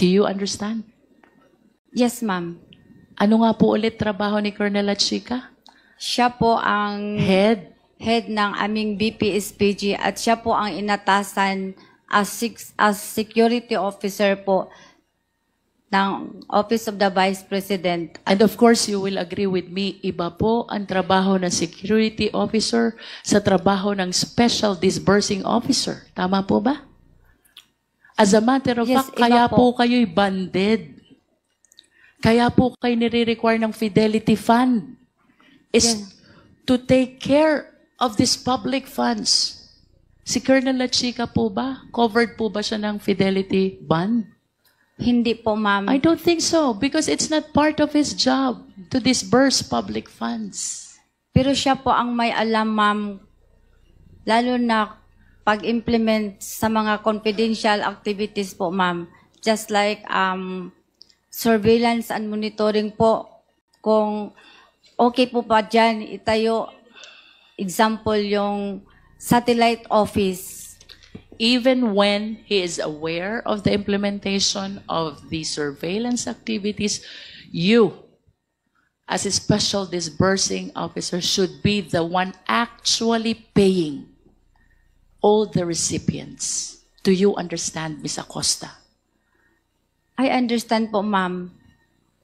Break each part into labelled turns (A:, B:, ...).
A: Do you understand?
B: Yes, ma'am.
A: Ano nga po ulit trabaho ni Colonel Lachica?
B: Siya po ang head ng aming BPSPG at siya po ang inatasan as security officer po ng Office of the Vice President.
A: And of course, you will agree with me, iba po ang trabaho ng security officer sa trabaho ng special disbursing officer. Tama po ba? As a matter of fact, kaya po kayo'y banded. Kaya po kayo nire-require ng Fidelity Fund is to take care of these public funds. Si Colonel Lachica po ba? Covered po ba siya ng Fidelity Fund?
B: Hindi po, ma'am.
A: I don't think so because it's not part of his job to disburse public funds.
B: Pero siya po ang may alam, ma'am, lalo na pag-implement sa mga confidential activities po, ma'am. Just like surveillance and monitoring po. Kung okay po pa dyan, itayo, example, yung satellite office.
A: Even when he is aware of the implementation of the surveillance activities, you, as a special disbursing officer, should be the one actually paying all the recipients. Do you understand, Ms. Acosta?
B: I understand po, ma'am.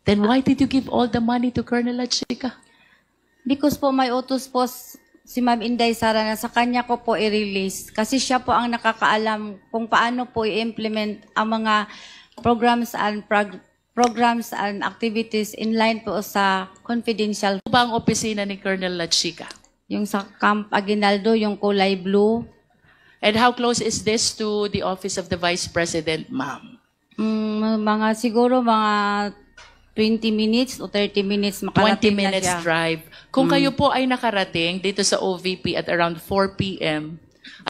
A: Then why did you give all the money to Colonel Lachica?
B: Because po may utos po si Ma'am Inday Sara na sa kanya ko po i-release. Kasi siya po ang nakakaalam kung paano po i-implement ang mga programs and activities in line po sa confidential.
A: Ano ba ang opisina ni Colonel Lachica?
B: Yung sa Camp Aguinaldo, yung kulay blue.
A: And how close is this to the office of the Vice President, ma'am?
B: Siguro mga 20 minutes o 30 minutes
A: 20
B: makarating
A: minutes
B: na siya.
A: drive. Kung kayo po ay nakarating dito sa OVP at around 4 p.m.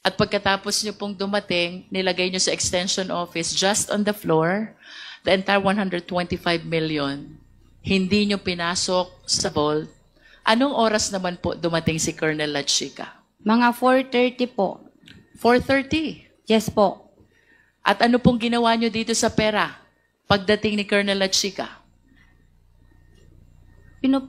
A: at pagkatapos nyo pong dumating, nilagay nyo sa extension office just on the floor, the entire 125 million, hindi nyo pinasok sa vault, anong oras naman po dumating si Colonel Lachica?
B: Mga 4:30 po.
A: 4:30?
B: Yes po.
A: At ano pong ginawa nyo dito sa pera pagdating ni Colonel Lachica?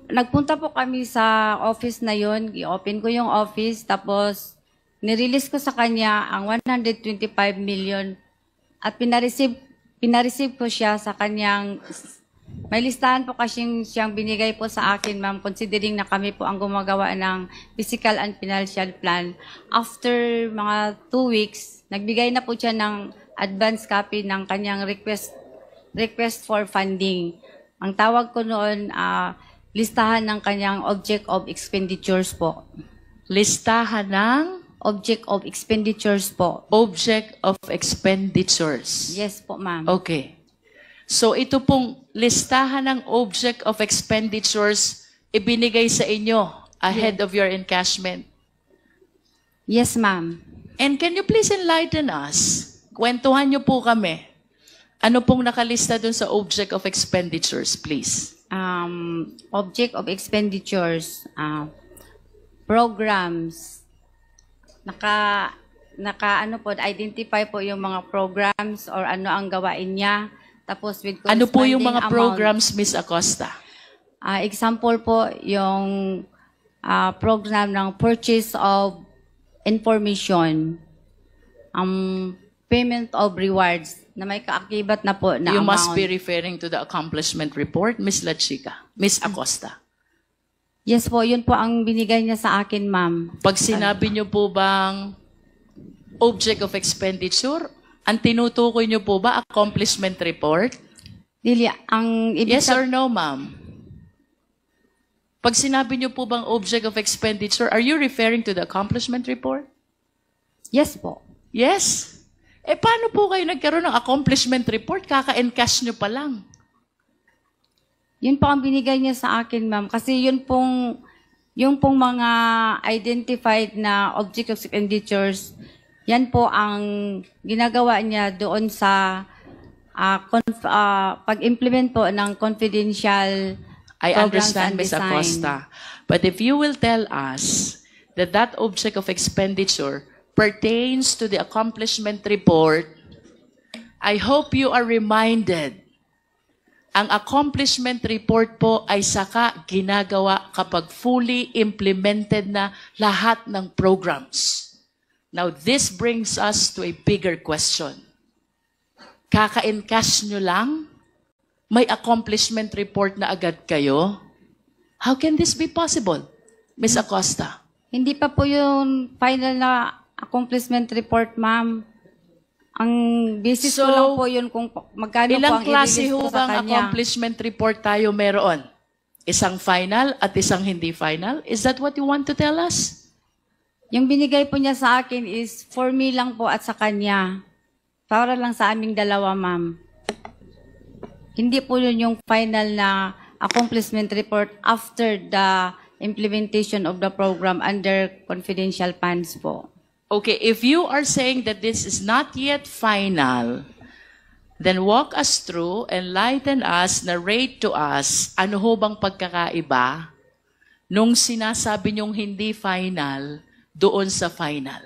B: Nagpunta po kami sa office na yon, i-open ko yung office, tapos nirelease ko sa kanya ang 125 million at pinareceive ko siya sa kanyang, may listahan po kasi siyang binigay po sa akin, ma'am, considering na kami po ang gumagawa ng physical and financial plan. After mga 2 weeks, nagbigay na po siya ng advance copy ng kanyang request for funding. Ang tawag ko noon, listahan ng kanyang object of expenditures po.
A: Listahan ng?
B: Object of expenditures po.
A: Object of expenditures.
B: Yes po, ma'am.
A: Okay. So ito pong listahan ng object of expenditures ibinigay sa inyo ahead of your encashment.
B: Yes, ma'am.
A: And can you please enlighten us? Kwentuhan niyo po kami. Ano pong nakalista dun sa object of expenditures, please?
B: Object of expenditures, programs, ano po, identify po yung mga programs or ano ang gawain niya. Tapos with
A: ano po yung mga
B: amount.
A: programs, Ms. Acosta?
B: Example po, yung program ng purchase of information, payment of rewards, na may kaakibat na po na
A: You
B: amount.
A: must be referring to the accomplishment report, Ms. Lachica, Ms. Acosta.
B: Yes po, yun po ang binigay niya sa akin, ma'am.
A: Pag sinabi niyo po bang object of expenditure, ang tinutukoy niyo po ba accomplishment report?
B: Dili, ang
A: Yes or no, ma'am? Pag sinabi niyo po bang object of expenditure, are you referring to the accomplishment report?
B: Yes po.
A: Yes. Paano po kayo nagkaroon ng accomplishment report? Kaka-encash nyo pa lang.
B: Yun po ang binigay niya sa akin, ma'am. Kasi yung pong mga identified na object of expenditures, yan po ang ginagawa niya doon sa pag-implement po ng confidential
A: I
B: programs
A: understand,
B: and
A: Ms.
B: design.
A: Acosta. But if you will tell us that that object of expenditure pertains to the accomplishment report, I hope you are reminded, ang accomplishment report po ay saka ginagawa kapag fully implemented na lahat ng programs. Now, this brings us to a bigger question. Kaka-encash nyo lang? May accomplishment report na agad kayo? How can this be possible, Ms. Acosta?
B: Hindi pa po yung final na accomplishment report, ma'am. Ang basis ko
A: So,
B: lang po yun kung magkano po
A: Ilang
B: ang
A: klase
B: i-release
A: ho
B: ko sa
A: bang
B: kanya.
A: accomplishment report tayo meron? Isang final at isang hindi final? Is that what you want to tell us?
B: Yung binigay po niya sa akin is for me lang po at sa kanya. Para lang sa aming dalawa, ma'am. Hindi po yun yung final na accomplishment report after the implementation of the program under confidential funds po.
A: Okay, if you are saying that this is not yet final, then walk us through, enlighten us, narrate to us, ano ho bang pagkakaiba nung sinasabi niyong hindi final doon sa final?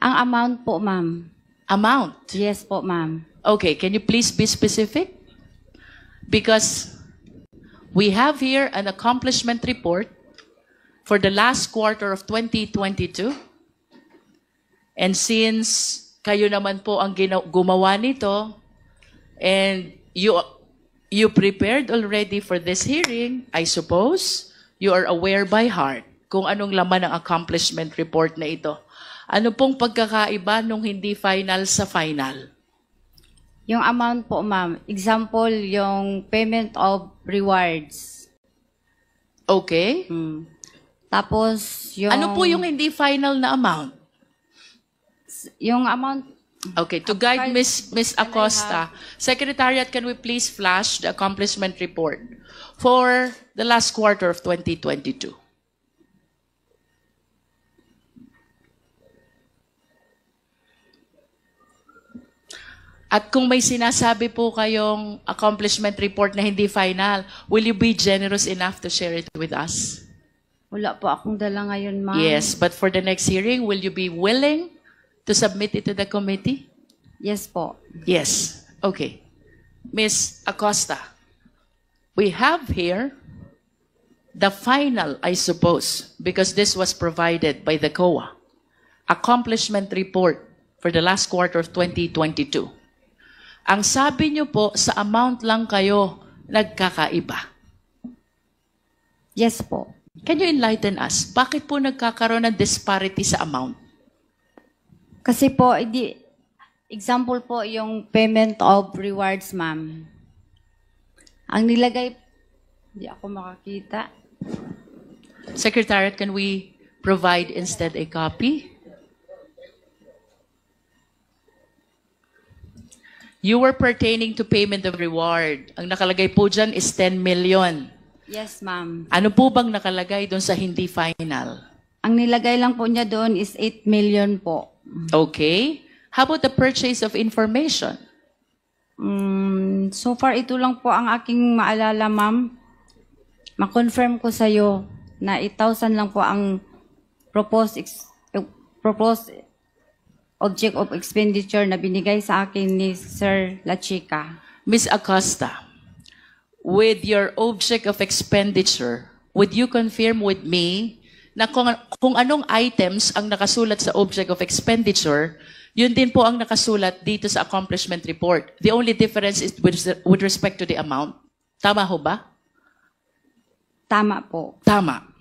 B: Ang amount po, ma'am.
A: Amount.
B: Yes po, ma'am.
A: Okay, can you please be specific? Because we have here an accomplishment report for the last quarter of 2022. And since kayo naman po ang gumawa nito, and you prepared already for this hearing, I suppose, you are aware by heart kung anong laman ng accomplishment report na ito. Ano pong pagkakaiba nung hindi final sa final?
B: Yung amount po, ma'am. Example, yung payment of rewards.
A: Okay.
B: Tapos, yung...
A: Ano po yung hindi final na amount?
B: Yung amount...
A: Okay, to guide Miss Acosta, Secretariat, can we please flash the accomplishment report for the last quarter of 2022? At kung may sinasabi po kayong accomplishment report na hindi final, will you be generous enough to share it with us?
B: Wala po akong dala ngayon, ma'am.
A: Yes, but for the next hearing, will you be willing to submit it to the committee?
B: Yes po.
A: Yes. Okay. Ms. Acosta, we have here the final, I suppose, because this was provided by the COA, accomplishment report for the last quarter of 2022. Ang sabi niyo po, sa amount lang kayo nagkakaiba.
B: Yes po.
A: Can you enlighten us? Bakit po nagkakaroon ng disparity sa amount?
B: Kasi po, example po yung payment of rewards, ma'am. Ang nilagay, hindi ako makakita.
A: Secretariat, can we provide instead a copy? You were pertaining to payment of reward. Ang nakalagay po dyan is 10 million.
B: Yes, ma'am.
A: Ano po bang nakalagay doon sa hindi final?
B: Ang nilagay lang po niya doon is 8 million po.
A: Okay. How about the purchase of information?
B: So far, ito lang po ang aking maalala, ma'am. Ma-confirm ko sa'yo na 8,000 lang po ang proposed object of expenditure na binigay sa akin ni Sir La Chica.
A: Ms. Acosta, with your object of expenditure, would you confirm with me na kung anong items ang nakasulat sa object of expenditure, yun din po ang nakasulat dito sa accomplishment report. The only difference is with respect to the amount. Tama ho ba?
B: Tama po.
A: Tama.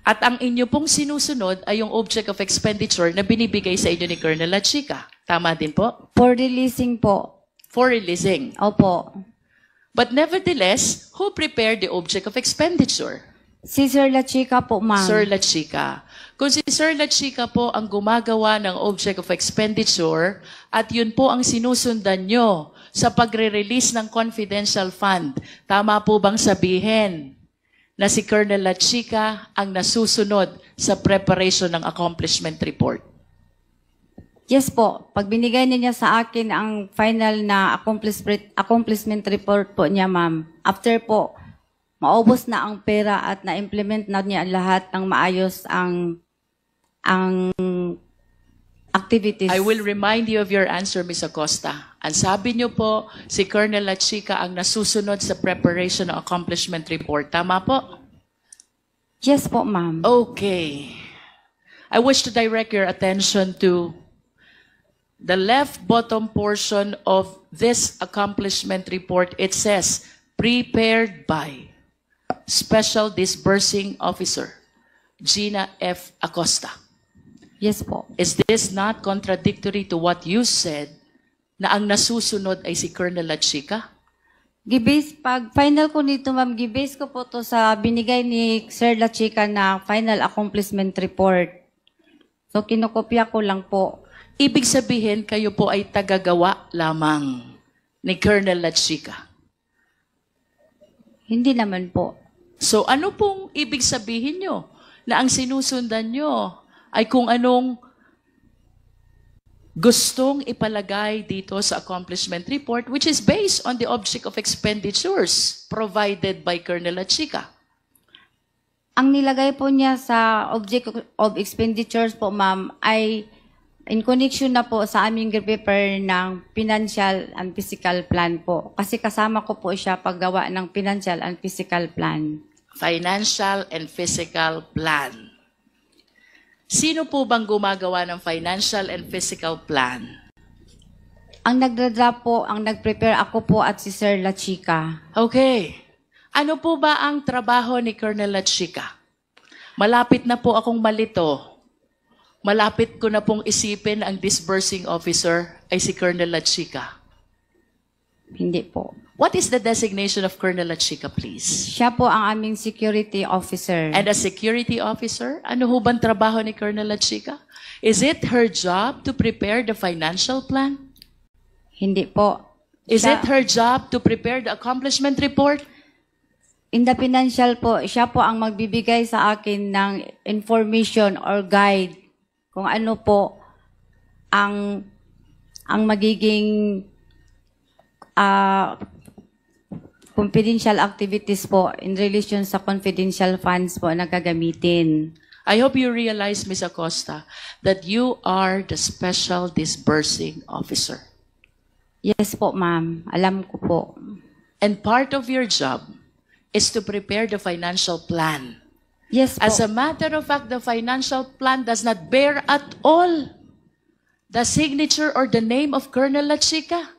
A: At ang inyo pong sinusunod ay yung object of expenditure na binibigay sa inyo ni Colonel La Chica. Tama din po?
B: For releasing po.
A: For releasing.
B: Opo.
A: But nevertheless, who prepared the object of expenditure?
B: Si Sir La Chica po, ma'am.
A: Sir La Chica. Kung si Sir La Chica po ang gumagawa ng object of expenditure at yun po ang sinusundan nyo sa pagre-release ng confidential fund, tama po bang sabihin na si Colonel La Chica ang nasusunod sa preparation ng accomplishment report?
B: Yes po. Pag binigay niya sa akin ang final na accomplishment report po niya, ma'am, after po, maubos na ang pera at na-implement na niya lahat ng maayos ang activities.
A: I will remind you of your answer, Ms. Acosta. Ang sabi niyo po, si Colonel Lachica ang nasusunod sa preparation ng accomplishment report. Tama po?
B: Yes po, ma'am.
A: Okay. I wish to direct your attention to the left bottom portion of this accomplishment report. It says, prepared by Special Disbursing Officer, Gina F. Acosta.
B: Yes po.
A: Is this not contradictory to what you said na ang nasusunod ay si Colonel Lachica?
B: Gibase, pag final ko nito, ma'am, gibase ko po to sa binigay ni Sir Lachica na final accomplishment report. So, kinokopya ko lang po.
A: Ibig sabihin, kayo po ay tagagawa lamang ni Colonel Lachica.
B: Hindi naman po.
A: So ano pong ibig sabihin nyo? Na ang sinusundan nyo ay kung anong gustong ipalagay dito sa accomplishment report, which is based on the object of expenditures provided by Colonel Lachica.
B: Ang nilagay po niya sa object of expenditures po, ma'am, ay in connection na po sa aming prepare ng financial and physical plan po. Kasi kasama ko po siya paggawa ng financial and physical plan.
A: Financial and physical plan. Sino po bang gumagawa ng financial and physical plan?
B: Ang nagdra-draft po, ang nag-prepare ako po at si Sir Lachica.
A: Okay. Ano po ba ang trabaho ni Colonel Lachica? Malapit na po akong malito. Malapit ko na pong isipin ang disbursing officer ay si Colonel Lachica.
B: Hindi po.
A: What is the designation of Colonel Lachica, please?
B: Siya po ang aming security officer.
A: And a security officer, ano ho bang trabaho ni Colonel Lachica? Is it her job to prepare the financial plan?
B: Hindi po.
A: Is
B: Siya-
A: it her job to prepare the accomplishment report?
B: In the financial po, siya po ang magbibigay sa akin ng information or guide kung ano po ang magiging confidential activities po in relation sa confidential funds po na gagamitin.
A: I hope you realize, Ms. Acosta, that you are the special disbursing officer.
B: Yes po, ma'am. Alam ko po.
A: And part of your job is to prepare the financial plan.
B: Yes po.
A: As a matter of fact, the financial plan does not bear at all the signature or the name of Colonel Lachica.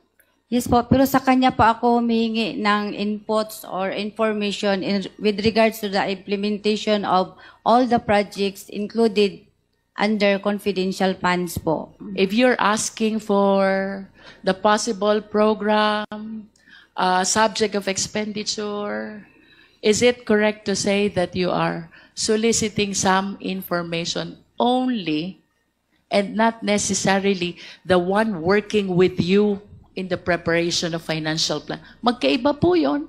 B: Yes po, pero sa kanya po ako humihingi ng inputs or information with regards to the implementation of all the projects included under confidential funds po.
A: If you're asking for the possible program, subject of expenditure, is it correct to say that you are soliciting some information only and not necessarily the one working with you in the preparation of financial plan? Magkaiba po yon.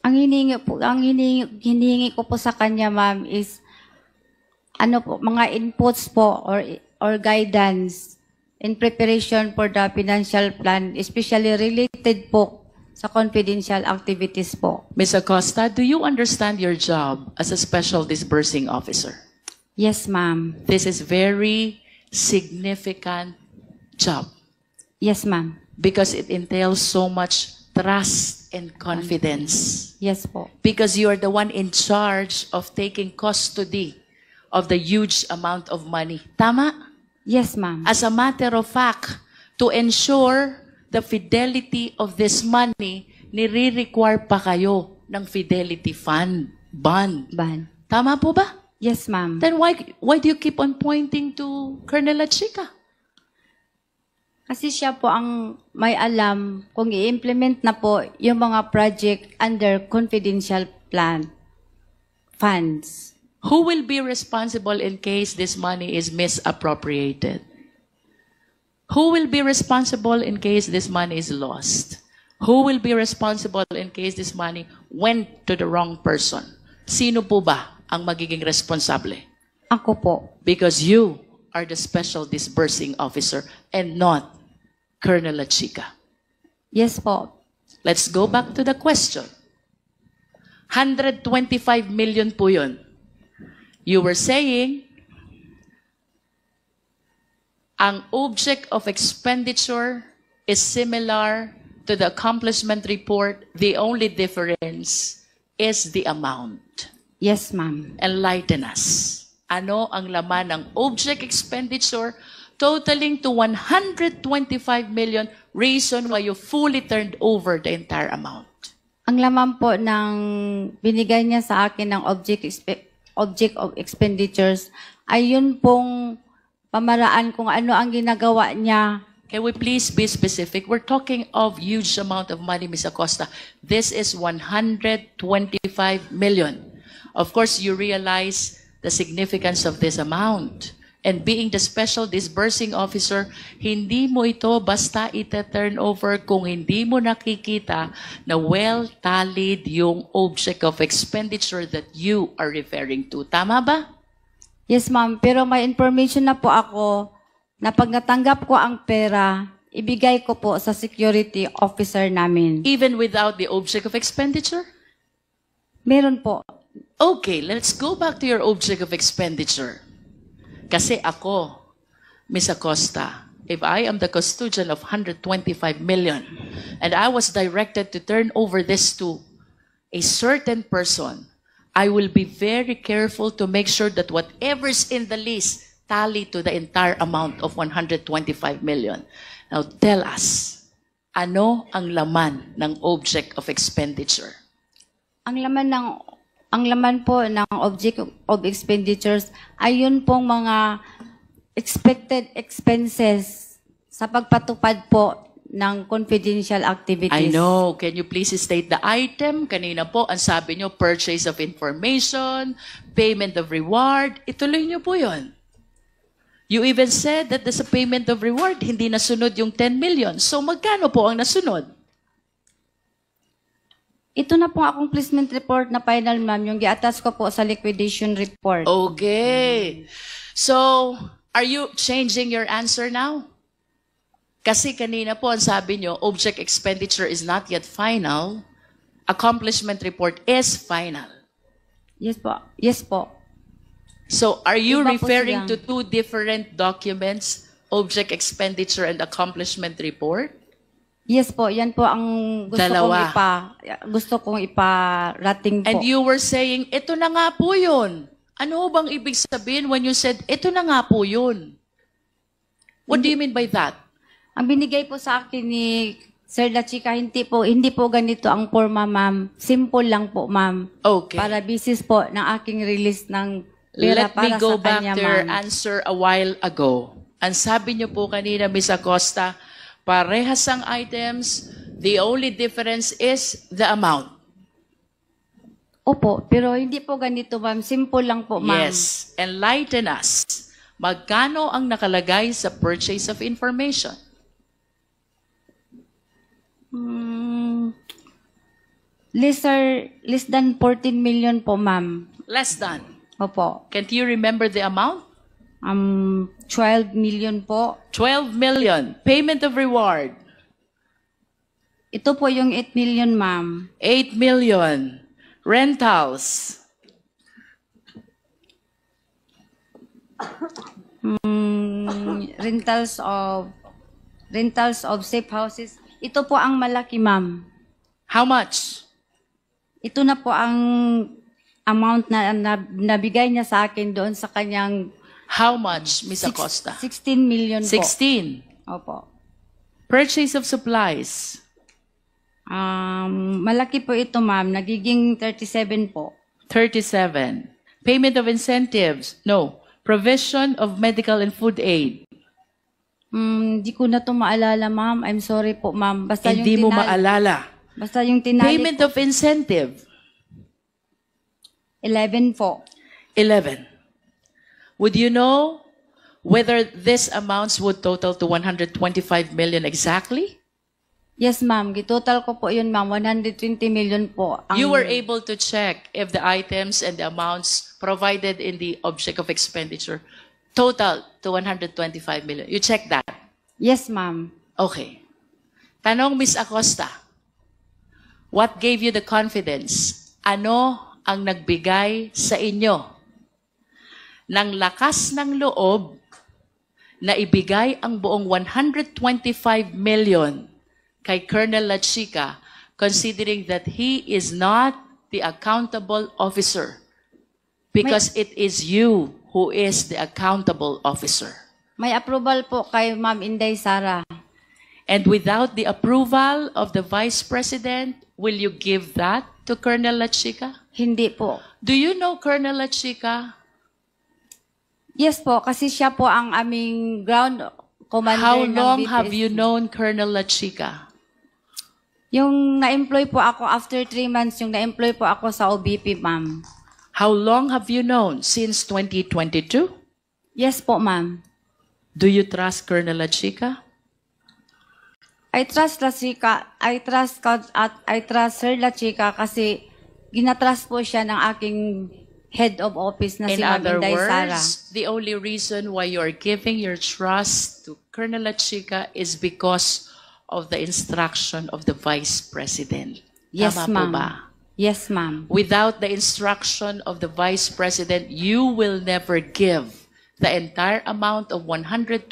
B: Ang hinihingi ko po sa kanya, ma'am, is ano po, mga inputs po or guidance in preparation for the financial plan, especially related po sa confidential activities po.
A: Ms. Acosta, do you understand your job as a special disbursing officer?
B: Yes, ma'am.
A: This is very significant job
B: Yes, ma'am.
A: because it entails so much trust and confidence.
B: Yes po.
A: Because you are the one in charge of taking custody of the huge amount of money. Tama?
B: Yes, ma'am.
A: As a matter of fact, to ensure the fidelity of this money, nire-require pa kayo ng fidelity bond.
B: Ban.
A: Tama po ba?
B: Yes, ma'am.
A: Then why do you keep on pointing to Colonel Lachica?
B: Kasi siya po ang may alam kung i-implement na po yung mga project under confidential plan funds.
A: Who will be responsible in case this money is misappropriated? Who will be responsible in case this money is lost? Who will be responsible in case this money went to the wrong person? Sino po ba ang magiging responsable?
B: Ako po.
A: Because you are the special disbursing officer and not Colonel Lachica.
B: Yes po.
A: Let's go back to the question. 125 million po yun. You were saying ang object of expenditure is similar to the accomplishment report. The only difference is the amount.
B: Yes, ma'am.
A: Enlighten us. Ano ang laman ng object expenditure totaling to 125 million, reason why you fully turned over the entire amount?
B: Ang laman po ng binigay niya sa akin ng object of expenditures ay yun pong pamaraan kung ano ang ginagawa niya.
A: Can we please be specific? We're talking of huge amount of money, Ms. Acosta. This is 125 million. Of course, you realize the significance of this amount. And being the special disbursing officer, hindi mo ito basta ita-turn over kung hindi mo nakikita na well-tallied yung object of expenditure that you are referring to. Tama ba?
B: Yes, ma'am. Pero may information na po ako na pag natanggap ko ang pera, ibigay ko po sa security officer namin.
A: Even without the object of expenditure?
B: Meron po.
A: Okay, let's go back to your object of expenditure. Kasi ako, Ms. Acosta, if I am the custodian of 125 million and I was directed to turn over this to a certain person, I will be very careful to make sure that whatever's in the list tally to the entire amount of 125 million. Now tell us, ano ang laman ng object of expenditure?
B: Ang laman po ng object of expenditures ay yun pong mga expected expenses sa pagpatupad po ng confidential activities.
A: I know. Can you please state the item? Kanina po, ang sabi nyo, purchase of information, payment of reward. Ituloy nyo po yun. You even said that there's a payment of reward, hindi nasunod yung 10 million. So magkano po ang nasunod?
B: Ito na po akong placement report na final, ma'am, yung gi-attach ko po sa liquidation report.
A: Okay. So, are you changing your answer now? Kasi kanina po ang sabi nyo, object expenditure is not yet final. Accomplishment report is final.
B: Yes po. Yes po.
A: So, are you
B: Iba po
A: referring
B: sila.
A: to two different documents, object expenditure and accomplishment report?
B: Yes po, yan po ang
A: Dalawa.
B: gusto kong iparating po.
A: And you were saying, ito na nga po yun. Ano bang ibig sabihin when you said, ito na nga po yun? What do you mean by that?
B: Ang binigay po sa akin ni Sir La Chica, hindi po ganito ang forma, ma'am. Simple lang po, ma'am.
A: Okay.
B: Para basis po ng aking release ng pera
A: Let me
B: para
A: go
B: sa
A: back
B: kanya,
A: to your
B: ma'am.
A: answer a while ago. Ang sabi niyo po kanina, Ms. Acosta, parehas ang items, the only difference is the amount.
B: Opo, pero hindi po ganito, ma'am. Simple lang po, ma'am.
A: Yes. Enlighten us. Magkano ang nakalagay sa purchase of information?
B: Less than 14 million po, ma'am.
A: Less than.
B: Opo.
A: Can't you remember the amount?
B: 12 million po.
A: 12 million. Payment of reward.
B: Ito po yung 8 million, ma'am.
A: 8 million. Rentals.
B: Rentals of safe houses. Ito po ang malaki, ma'am.
A: How much?
B: Ito na po ang amount na nabigay niya sa akin doon sa kanyang
A: How much, Ms. Acosta?
B: 16 million po.
A: 16.
B: Opo.
A: Purchase of supplies.
B: Malaki po ito, ma'am. Nagiging 37 po.
A: 37. Payment of incentives. No. Provision of medical and food aid.
B: Di ko na ito maalala, ma'am. I'm sorry po, ma'am. Basta
A: Hindi mo maalala.
B: Basta yung tinali
A: Payment of incentive.
B: 11 po.
A: 11. Would you know whether this amounts would total to 125 million exactly?
B: Yes, ma'am. Gitotal ko po yun, ma'am. 120 million po.
A: You were able to check if the items and the amounts provided in the object of expenditure total to 125 million. You checked that?
B: Yes, ma'am.
A: Okay. Tanong, Ms. Acosta, what gave you the confidence? Ano ang nagbigay sa inyo ng lakas ng loob na ibigay ang buong 125 million kay Colonel Lachica, considering that he is not the accountable officer because it is you who is the accountable officer.
B: May approval po kay Ma'am Inday Sara.
A: And without the approval of the Vice President, will you give that to Colonel Lachica?
B: Hindi po.
A: Do you know Colonel Lachica?
B: Yes po, kasi siya po ang aming ground commander
A: How
B: ng
A: long
B: BPSC.
A: have you known Colonel Lachica?
B: Yung na-employ po ako after 3 months, yung na-employ po ako sa OBP, ma'am.
A: How long have you known? Since 2022?
B: Yes po, ma'am.
A: Do you trust Colonel Lachica?
B: I trust Sir Lachica kasi ginatrust po siya ng aking head of office na si
A: In
B: Ma'am
A: other
B: Inday Sara.
A: words, the only reason why you're giving your trust to Colonel Lachica is because of the instruction of the Vice President.
B: Yes,
A: Tama po
B: ma'am.
A: ba?
B: Yes, ma'am.
A: Without the instruction of the Vice President, you will never give the entire amount of 125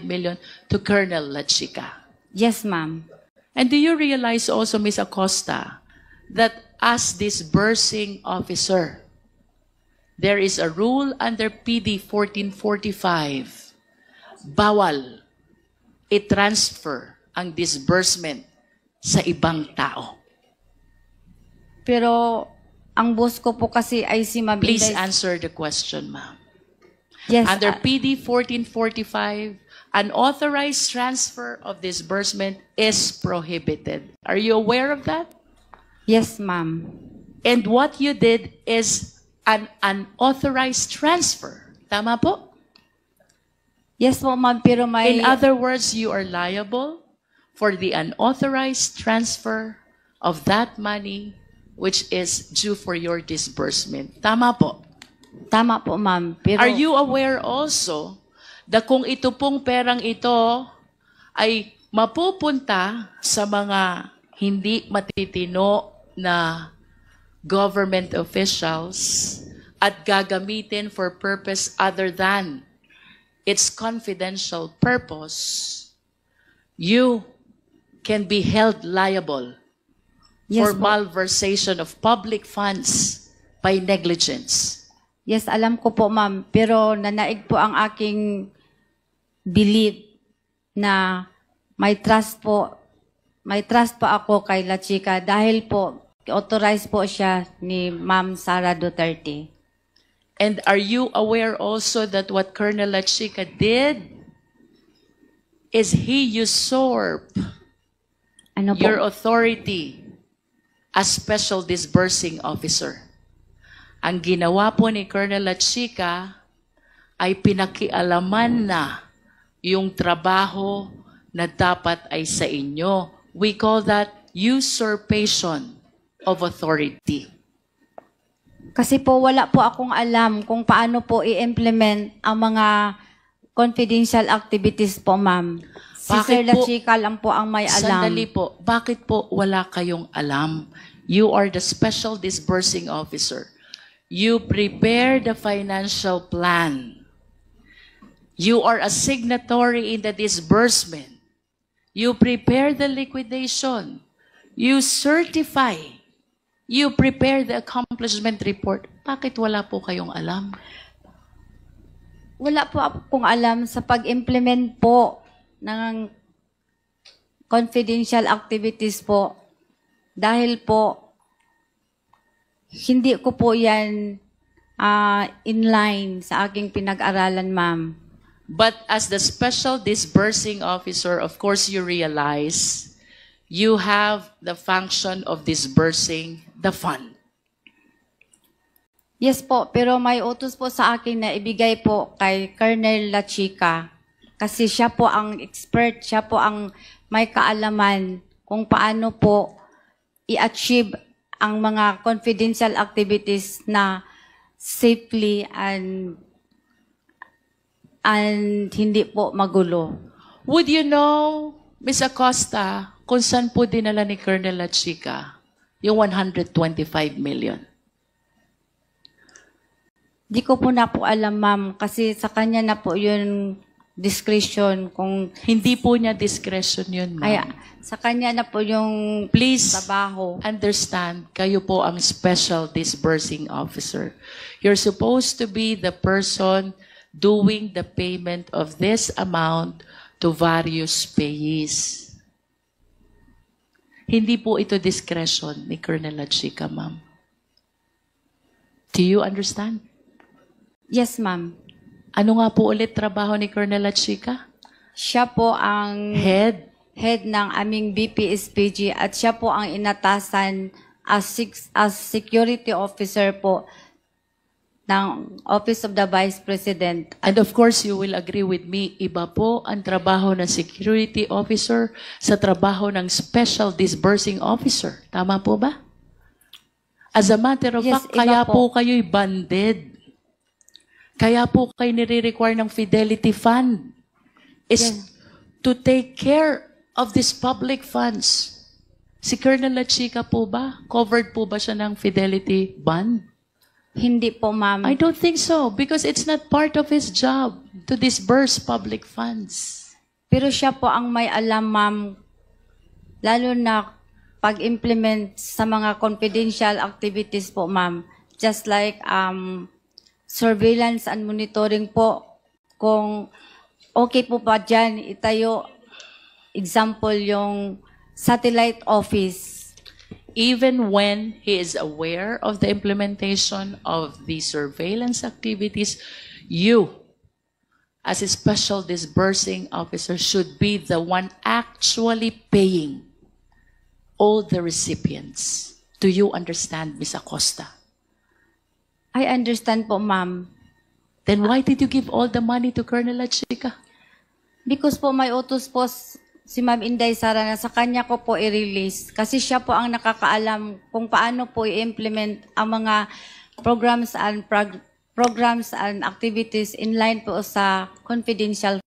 A: million to Colonel Lachica.
B: Yes, ma'am.
A: And do you realize also, Ms. Acosta, that as disbursing officer, there is a rule under PD 1445. Bawal i-transfer ang disbursement sa ibang tao.
B: Pero ang boss ko po kasi ay si Ma'am
A: Please
B: Inday.
A: answer the question, ma'am.
B: Yes,
A: Under PD 1445, unauthorized transfer of disbursement is prohibited. Are you aware of that?
B: yes, ma'am.
A: And what you did is an unauthorized transfer. Tama po?
B: Yes po, ma'am, pero may...
A: In other words, you are liable for the unauthorized transfer of that money which is due for your disbursement. Tama po?
B: Tama po, ma'am. Pero,
A: Are you aware also na kung ito pong perang ito ay mapupunta sa mga hindi matitino na government officials at gagamitin for purpose other than its confidential purpose, you can be held liable for
B: yes po.
A: malversation of public funds by negligence.
B: Yes, alam ko po, ma'am. Pero nanaig po ang aking belief na may trust po ako kay Lachica dahil po authorized po siya ni Ma'am Sara Duterte.
A: And are you aware also that what Colonel Lachica did is he usurped
B: Ano po?
A: your authority as special disbursing officer? Ang ginawa po ni Colonel Lachica ay pinakialaman na yung trabaho na dapat ay sa inyo. We call that usurpation of authority.
B: Kasi po wala po akong alam kung paano po i-implement ang mga confidential activities po, ma'am. Si
A: Bakit
B: Sir
A: po-
B: Lachica lang po ang may alam.
A: Sandali po, bakit po wala kayong alam? You are the special disbursing officer. You prepare the financial plan. You are a signatory in the disbursement. You prepare the liquidation. You certify. You prepare the accomplishment report. Bakit wala po kayong alam?
B: Wala po akong alam sa pag-implement po ng confidential activities po. Dahil po, hindi ko po yan inline sa aking pinag-aralan, ma'am.
A: But as the special disbursing officer, of course you realize you have the function of disbursing the fund.
B: Yes po, pero may utos po sa akin na ibigay po kay Colonel Lachica. Kasi siya po ang expert, siya po ang may kaalaman kung paano po i-achieve ang mga confidential activities na safely and hindi po magulo.
A: Would you know, Ms. Acosta, kung saan po dinala ni Colonel Lachica yung 125 million?
B: Di ko po na po alam, ma'am, kasi sa kanya na po yun discretion kung
A: Hindi po niya discretion yun, ma'am.
B: ay sa kanya na po yung
A: Please
B: trabaho.
A: understand, kayo po ang special disbursing officer. You're supposed to be the person doing the payment of this amount to various payees. Hindi po ito discretion ni Colonel Lachica, ma'am. Do you understand?
B: Yes, ma'am.
A: Ano nga po ulit trabaho ni Colonel Lachica?
B: Siya po ang
A: Head.
B: ng aming BPSPG at siya po ang inatasan as security officer po ng Office of the Vice President.
A: And of course, you will agree with me, iba po ang trabaho ng security officer sa trabaho ng special disbursing officer. Tama po ba? As a matter of
B: Yes,
A: fact,
B: iba
A: kaya
B: po.
A: po kayo'y banded. Kaya po kayo nire-require ng Fidelity Fund is to take care of these public funds. Si Colonel Lachica po ba? Covered po ba siya ng Fidelity Bond?
B: Hindi po, ma'am.
A: I don't think so because it's not part of his job to disburse public funds.
B: Pero siya po ang may alam, ma'am, lalo na pag-implement sa mga confidential activities po, ma'am. Just like surveillance and monitoring po. Kung okay po ba dyan, itayo, example, yung satellite office.
A: Even when he is aware of the implementation of the surveillance activities, you, as a special disbursing officer, should be the one actually paying all the recipients. Do you understand, Ms. Acosta?
B: I understand po, ma'am.
A: Then why did you give all the money to Colonel Lachica?
B: Because po may utos po si Ma'am Inday Sara na sa kanya ko po i-release. Kasi siya po ang nakakaalam kung paano po i-implement ang mga programs and activities in line po sa confidential